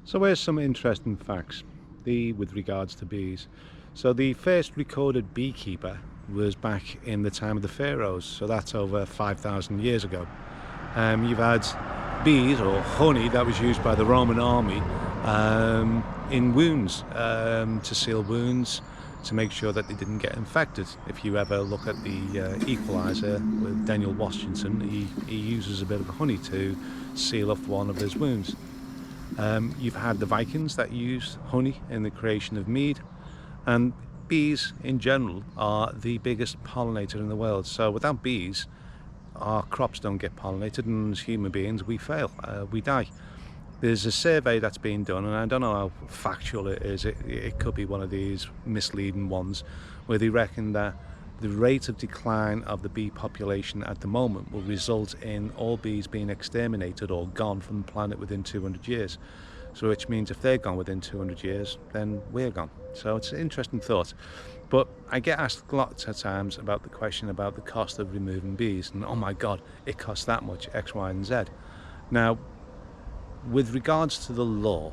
So here's some interesting facts with regards to bees. So the first recorded beekeeper was back in the time of the pharaohs, so that's over 5,000 years ago. You've had bees or honey that was used by the Roman army in wounds, to seal wounds, to make sure that they didn't get infected. If you ever look at the Equalizer with Daniel Washington, he uses a bit of honey to seal off one of his wounds. You've had the Vikings that used honey in the creation of Mead, and bees in general are the biggest pollinator in the world. So without bees, our crops don't get pollinated, and as human beings we fail, we die. There's a survey that's being done, and I don't know how factual it is, it could be one of these misleading ones, where they reckon that the rate of decline of the bee population at the moment will result in all bees being exterminated or gone from the planet within 200 years. So which means if they're gone within 200 years, then we're gone. So it's an interesting thought. But I get asked lots of times about the question about the cost of removing bees, and oh my god, it costs that much, X, Y and Z. Now, with regards to the law,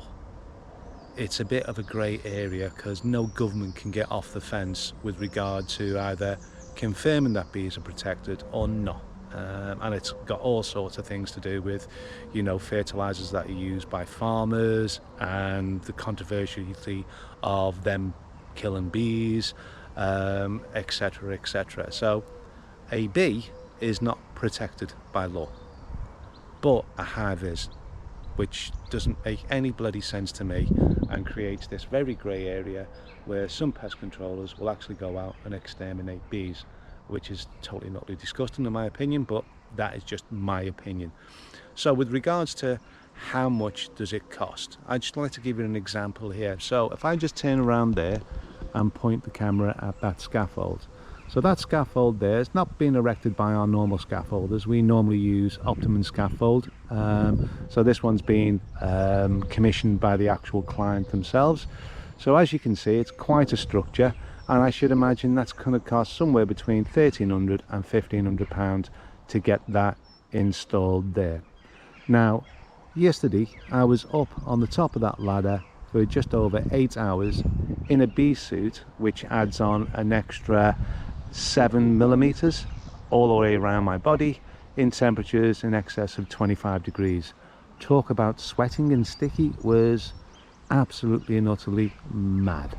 it's a bit of a grey area, because no government can get off the fence with regard to either confirming that bees are protected or not. And it's got all sorts of things to do with, you know, fertilizers that are used by farmers and the controversiality of them killing bees, etc, etc. So a bee is not protected by law, but a hive is, which doesn't make any bloody sense to me, and creates this very grey area where some pest controllers will actually go out and exterminate bees, which is totally not really disgusting in my opinion, but that is just my opinion. So with regards to how much does it cost, I'd just like to give you an example here. So if I just turn around there and point the camera at that scaffold, so that scaffold there is not being erected by our normal scaffolders. We normally use Optimum scaffold. So this one's been commissioned by the actual client themselves. So as you can see, it's quite a structure, and I should imagine that's going to cost somewhere between £1,300 and £1,500 to get that installed there. Now, yesterday I was up on the top of that ladder for just over 8 hours in a bee suit, which adds on an extra 7mm all the way around my body, in temperatures in excess of 25 degrees. Talk about sweating and sticky, was absolutely and utterly mad.